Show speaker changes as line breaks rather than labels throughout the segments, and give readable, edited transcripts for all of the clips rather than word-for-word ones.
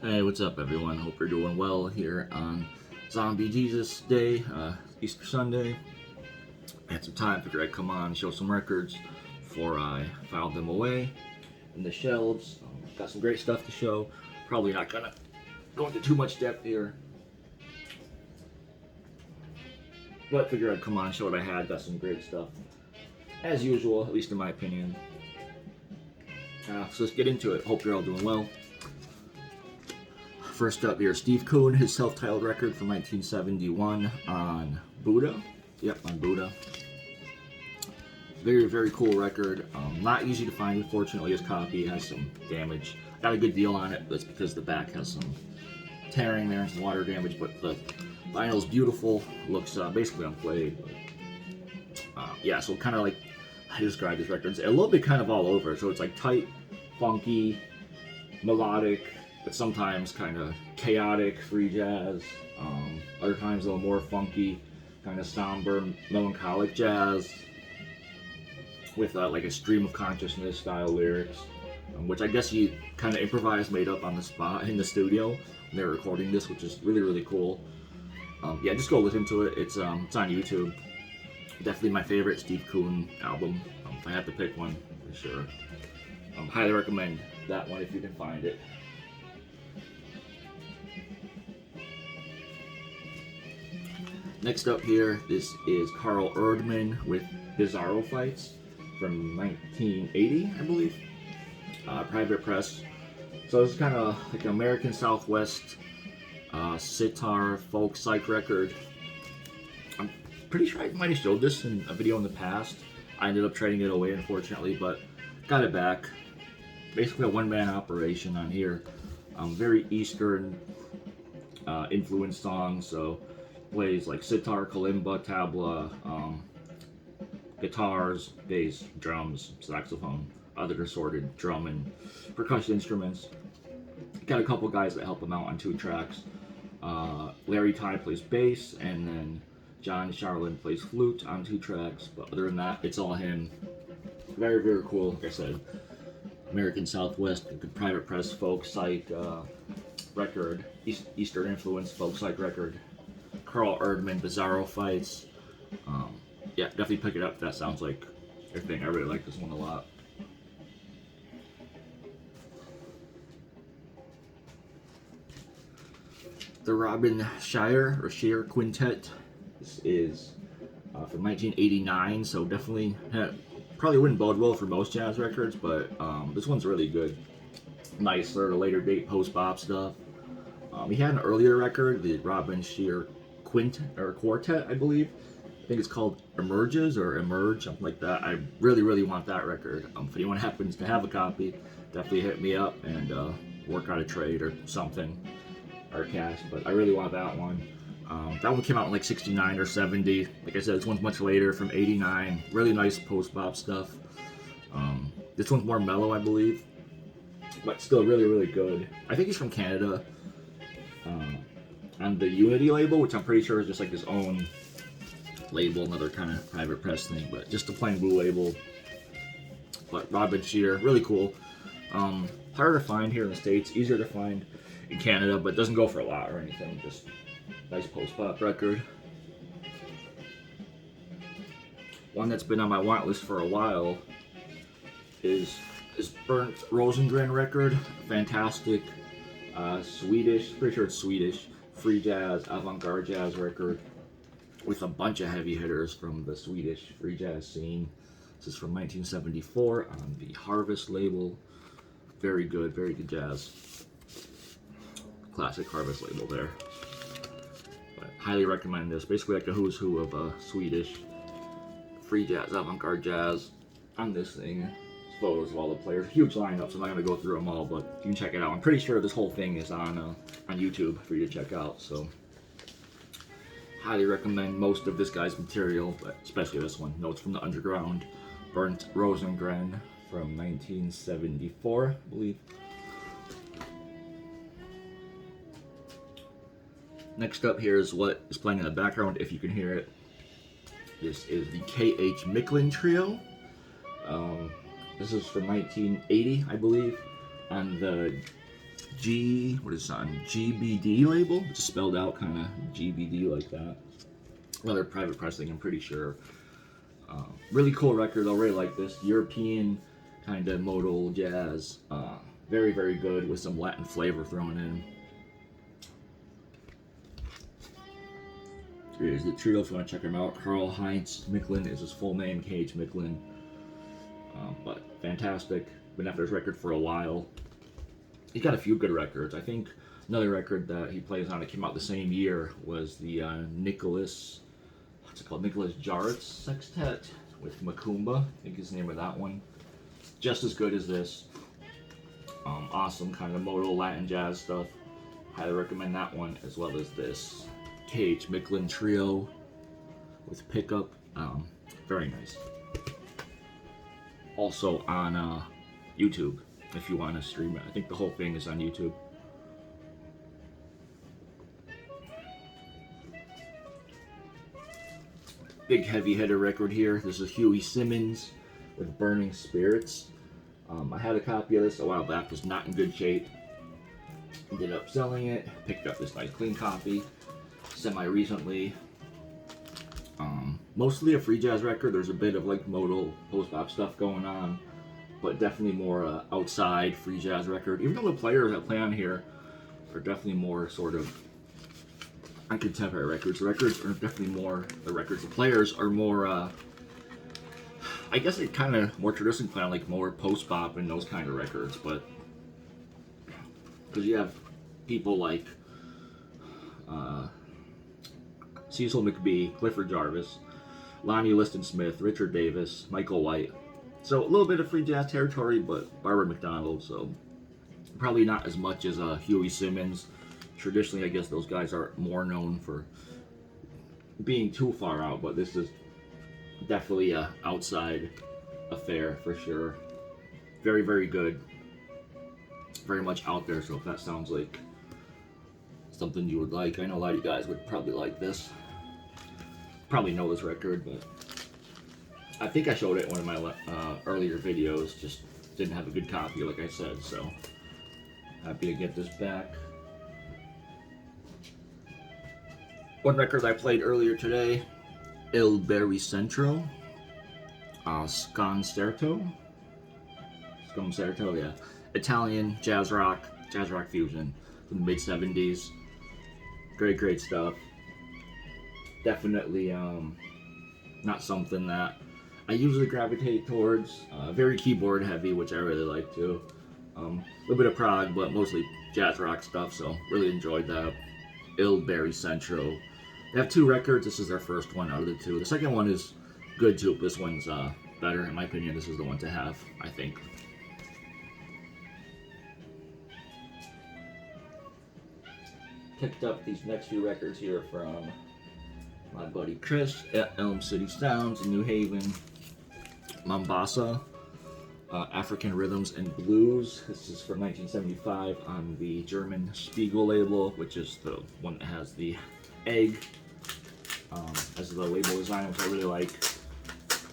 Hey, what's up, everyone? Hope you're doing well here on Zombie Jesus Day, Easter Sunday. I had some time, figured I'd come on, show some records before I filed them away in the shelves. Got some great stuff to show. Probably not gonna go into too much depth here, but figured I'd come on, show what I had. Got some great stuff, as usual, at least in my opinion. So let's get into it. Hope you're all doing well. First up here, Steve Kuhn, his self-titled record from 1971 on Buddha. Yep, on Buddha. Very, very cool record. Not easy to find, unfortunately. His copy has some damage. Got a good deal on it, but it's because the back has some tearing there and some water damage, but the vinyl's beautiful. Looks basically unplayed. Yeah, so kind of like I described this record. It's a little bit kind of all over. So it's like tight, funky, melodic, but sometimes kind of chaotic, free jazz. Other times a little more funky, kind of somber, melancholic jazz with like a stream of consciousness style lyrics, which I guess he kind of improvised, made up on the spot in the studio when they were recording this, which is really, really cool. Yeah, just go listen to it. It's on YouTube. Definitely my favorite Steve Kuhn album. If I have to pick one, for sure. Highly recommend that one if you can find it. Next up here, this is Carl Erdmann with Bizarro Fights from 1980, I believe. Private Press. So this is kind of like an American Southwest sitar folk psych record. I'm pretty sure I might have showed this in a video in the past. I ended up trading it away, unfortunately, but got it back. Basically a one-man operation on here. Very Eastern influenced songs, so plays like sitar, kalimba, tabla, guitars, bass, drums, saxophone, other assorted drum and percussion instruments. Got a couple guys that help him out on 2 tracks. Larry Ty plays bass, and then John Charlin plays flute on 2 tracks, but other than that, it's all him. Very, very cool. Like I said, American Southwest, private press folk psych record, Eastern influence folk psych record. Carl Erdmann, Bizarro Fights. Yeah, definitely pick it up if that sounds like your thing. I really like this one a lot. The Robin Shire or Shire Quintet. This is from 1989, so definitely probably wouldn't bode well for most jazz records, but this one's really good. Nice sort of later date post-bop stuff. He had an earlier record, the Robin Shire Quartet, I believe. I think it's called Emerges or Emerge, something like that. I really, really want that record. If anyone happens to have a copy, definitely hit me up and work out a trade or something, or cash. But I really want that one. That one came out in like 69 or 70. Like I said, this one's much later, from 89. Really nice post-bop stuff. This one's more mellow, I believe, but still really, really good. I think he's from Canada. On the Unity label, which I'm pretty sure is just like his own label, another kind of private press thing, but just a plain blue label. But Robin Shire, really cool. Harder to find here in the States, easier to find in Canada, but doesn't go for a lot or anything. Just nice post-pop record. One that's been on my want list for a while is this Bernt Rosengren record. Fantastic Swedish, pretty sure it's Swedish, free jazz, avant-garde jazz record with a bunch of heavy hitters from the Swedish free jazz scene. This is from 1974 on the Harvest label. Very good jazz. Classic Harvest label there. But highly recommend this. Basically like a who's who of Swedish free jazz, avant-garde jazz on this thing. Photos of all the players. Huge lineup, so I'm not going to go through them all, but you can check it out. I'm pretty sure this whole thing is on YouTube for you to check out, so highly recommend most of this guy's material, but especially this one. Notes from the Underground, Bernt Rosengren from 1974, I believe. Next up here is what is playing in the background, if you can hear it. This is the K.H. Micklin Trio. This is from 1980, I believe, on the what is it on GBD label? It's spelled out kind of GBD like that. Another private pressing, I'm pretty sure. Really cool record. I really like this European kind of modal jazz. Very, very good with some Latin flavor thrown in. Here's the trio if you want to check him out. Karl Heinz Micklin is his full name, K.H. Micklin. But fantastic. Been after his record for a while. He's got a few good records. I think another record that he plays on that came out the same year was the Nicholas Jarrett's Sextet with Macumba. I think is the name of that one. Just as good as this. Awesome kind of modal Latin jazz stuff. Highly recommend that one as well as this K.H. Micklin Trio with pickup. Very nice. Also on YouTube if you want to stream it. I think the whole thing is on YouTube. Big heavy hitter record here. This is Huey Simmons with Burning Spirits. I had a copy of this a while back. It was not in good shape. Ended up selling it. Picked up this nice clean copy semi-recently. Mostly a free jazz record. There's a bit of like modal post-bop stuff going on, but definitely more outside free jazz record. Even though the players that play on here are definitely more sort of on contemporary records. The records are definitely more, the players are more, I guess they kind of more traditionally play on like more post-bop and those kind of records, but because you have people like Cecil McBee, Clifford Jarvis, Lonnie Liston Smith, Richard Davis, Michael White. So a little bit of free jazz territory, but Barbara McDonald, so probably not as much as Huey Simmons. Traditionally, I guess those guys are more known for being too far out, but this is definitely a outside affair for sure. Very, very good. Very much out there, so if that sounds like something you would like, I know a lot of you guys would probably like this. Probably know this record, but I think I showed it in one of my earlier videos, just didn't have a good copy like I said, so happy to get this back. One record I played earlier today, Berry Centro, Sconcerto, yeah, Italian jazz rock fusion from the mid-70s. Great stuff. Definitely not something that I usually gravitate towards. Very keyboard heavy, which I really like too. A little bit of prog, but mostly jazz rock stuff, so really enjoyed that. Berry Centro. They have two records. This is their first one out of the two. The second one is good too. This one's better. In my opinion, this is the one to have, I think. Picked up these next few records here from my buddy Chris at Elm City Sounds in New Haven. Mombasa, African Rhythms and Blues. This is from 1975 on the German Spiegel label, which is the one that has the egg as the label design, which I really like.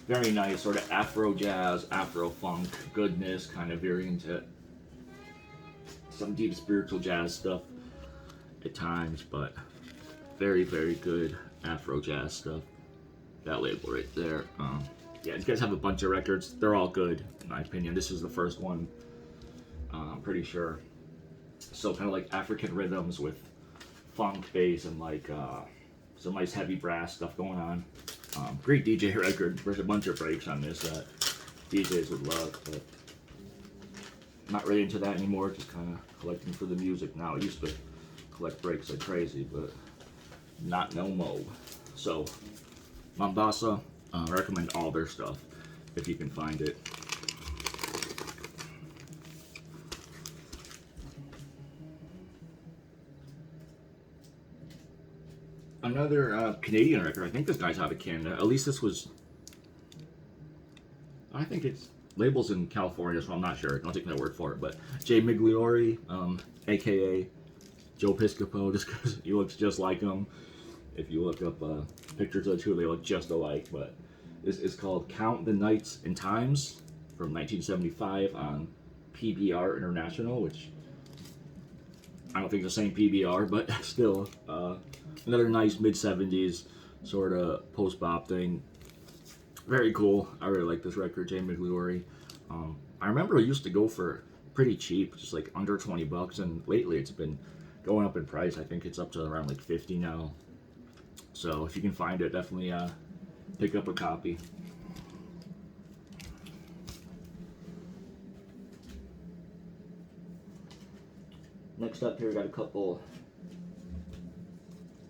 Very nice, sort of Afro jazz, Afro funk goodness, kind of veering into some deep spiritual jazz stuff at times, but very, very good Afro jazz stuff. That label right there. Yeah, these guys have a bunch of records. They're all good, in my opinion. This is the first one, I'm pretty sure. So kind of like African rhythms with funk bass and like some nice heavy brass stuff going on. Great DJ record. There's a bunch of breaks on this that DJs would love, but not really into that anymore. Just kind of collecting for the music now. I used to collect breaks like crazy, but not no mo. So Mombasa, I recommend all their stuff if you can find it. Another Canadian record. I think this guy's out of Canada. At least this was. I think it's labels in California, so I'm not sure. Don't take my word for it. But Jay Migliori, aka Joe Piscopo, just because he looks just like him. If you look up pictures of the two, they look just alike. But this is called Count the Nights and Times from 1975 on PBR International, which I don't think it's the same PBR, but still, another nice mid-70s sort of post-bop thing. Very cool. I really like this record, Jay McGlory. I remember it used to go for pretty cheap, just like under 20 bucks, and lately it's been going up in price. I think it's up to around like 50 now. So if you can find it, definitely pick up a copy. Next up here, we got a couple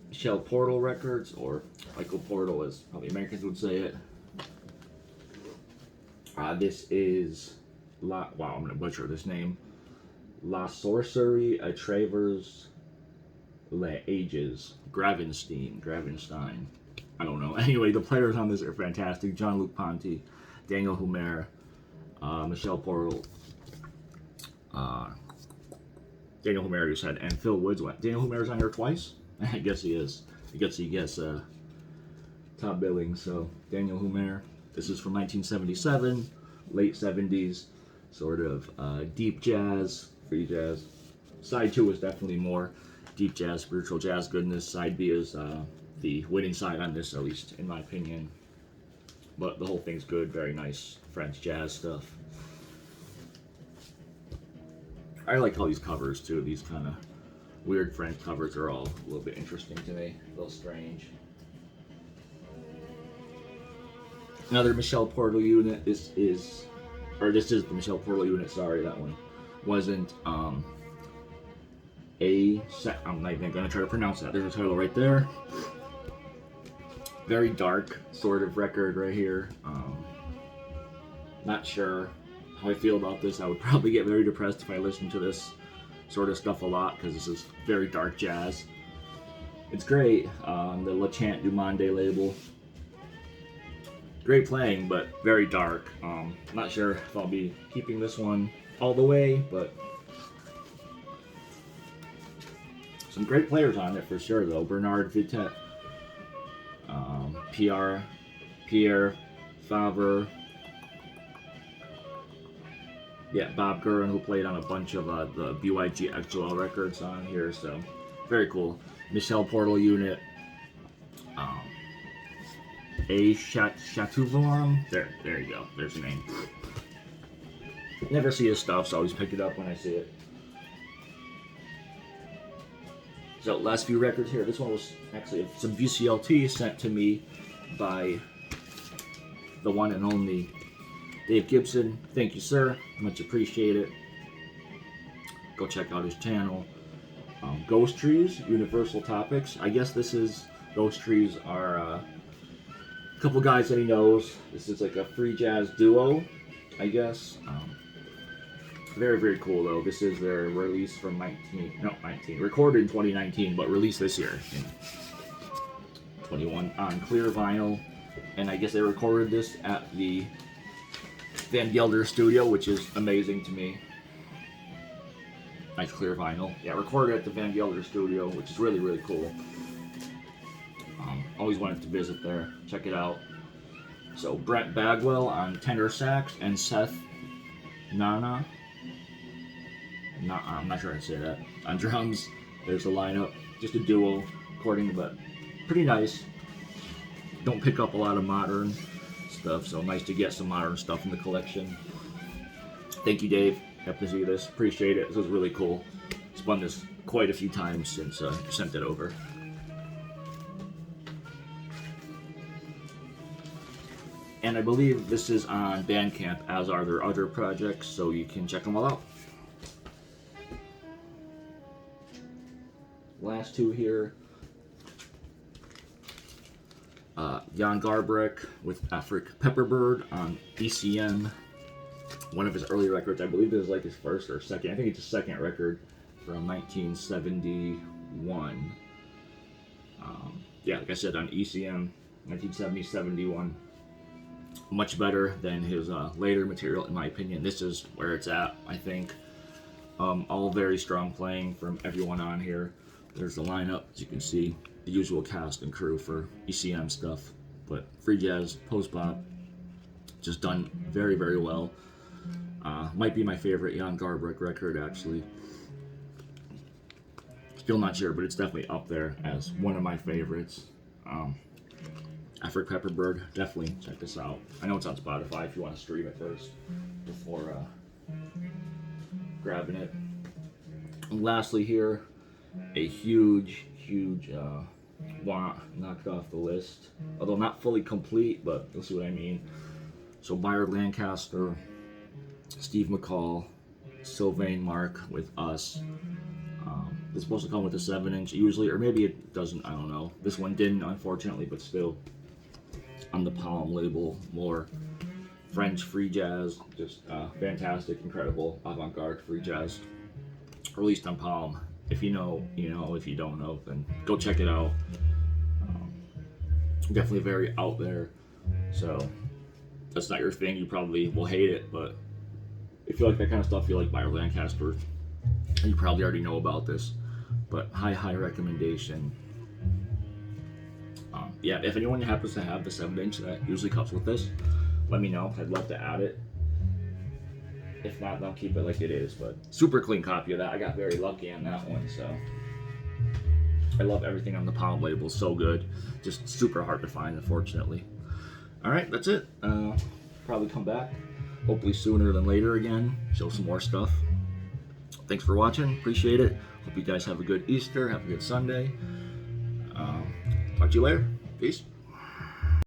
Michel Portal records, or Michel Portal as probably Americans would say it. This is wow, I'm gonna butcher this name. La Sorcerie à Travers les Ages. Gravenstein. I don't know. Anyway, the players on this are fantastic. Jean-Luc Ponty, Daniel Humer, Michel Portal, Daniel Humer, you said, and Phil Woods. What? Daniel Humer's on here twice? I guess he is. He gets top billing. So Daniel Humer. This is from 1977, late 70s, sort of deep jazz, free jazz. Side 2 is definitely more deep jazz, spiritual jazz goodness. Side B is the winning side on this, at least in my opinion. But the whole thing's good, very nice French jazz stuff. I like all these covers too. These kind of weird French covers are all a little bit interesting to me, a little strange. Another Michel Portal unit. This is the Michel Portal unit. Sorry, that one wasn't I'm not even gonna try to pronounce that. There's a title right there. Very dark sort of record right here. Not sure how I feel about this. I would probably get very depressed if I listened to this sort of stuff a lot, because this is very dark jazz. It's great on the Le Chant du Monde label. Great playing, but very dark. Not sure if I'll be keeping this one all the way, but some great players on it for sure, though. Bernard Vitet, Pierre Favre, Bob Gurin, who played on a bunch of the BYG XOL records on here, so very cool. Michel Portal unit. A Chatouvalam. There you go. There's the name. Never see his stuff, so I always pick it up when I see it. So last few records here. This one was actually some VCLT sent to me by the one and only Dave Gibson. Thank you, sir. Much appreciated. Go check out his channel. Ghost Trees, Universal Topics. I guess this is Ghost Trees are a couple guys that he knows. This is like a free jazz duo, I guess. Very, very cool though. This is their release from recorded in 2019, but released this year in 21 on clear vinyl. And I guess they recorded this at the Van Gelder studio, which is amazing to me. Nice clear vinyl. Yeah, recorded at the Van Gelder studio, which is really, really cool. Always wanted to visit there. Check it out. So Brent Bagwell on tenor sax and Seth Nana. I'm not sure how to say that. On drums, there's a lineup. Just a duo recording, but pretty nice. Don't pick up a lot of modern stuff, so nice to get some modern stuff in the collection. Thank you, Dave. Happy to see this. Appreciate it. This was really cool. Spun this quite a few times since you sent it over. And I believe this is on Bandcamp, as are their other projects, so you can check them all out. Last two here. Jan Garbarek with Afric Pepperbird on ECM. One of his early records. I believe this is like his first or second. I think it's his second record from 1971. Like I said, on ECM, 1970-71. Much better than his later material, in my opinion. This is where it's at, I think. All very strong playing from everyone on here. There's the lineup, as you can see, the usual cast and crew for ECM stuff. But free jazz, post-bop, just done very, very well. Might be my favorite Jan Garbarek record, actually. Still not sure, but it's definitely up there as one of my favorites. African Pepperbird, definitely check this out. I know it's on Spotify if you want to stream it first before grabbing it. And lastly here, a huge want knocked off the list. Although not fully complete, but you'll see what I mean. So Byard Lancaster, Steve McCall, Sylvain Mark with us. It's supposed to come with a 7-inch usually, or maybe it doesn't, I don't know. This one didn't, unfortunately, but still. On the Palm label, more French free jazz, just fantastic, incredible avant-garde free jazz. Released on Palm. If you know, you know. If you don't know, then go check it out. Definitely very out there. So, if that's not your thing, you probably will hate it, but if you like that kind of stuff, you like Byard Lancaster, you probably already know about this, but high recommendation. Yeah, if anyone happens to have the 7-inch that usually comes with this, let me know. I'd love to add it. If not, then I'll keep it like it is, but super clean copy of that. I got very lucky on that one, so I love everything on the Palm label. So good. Just super hard to find, unfortunately. All right, that's it. Probably come back, hopefully sooner than later again, show some more stuff. Thanks for watching. Appreciate it. Hope you guys have a good Easter. Have a good Sunday. Talk to you later. Peace.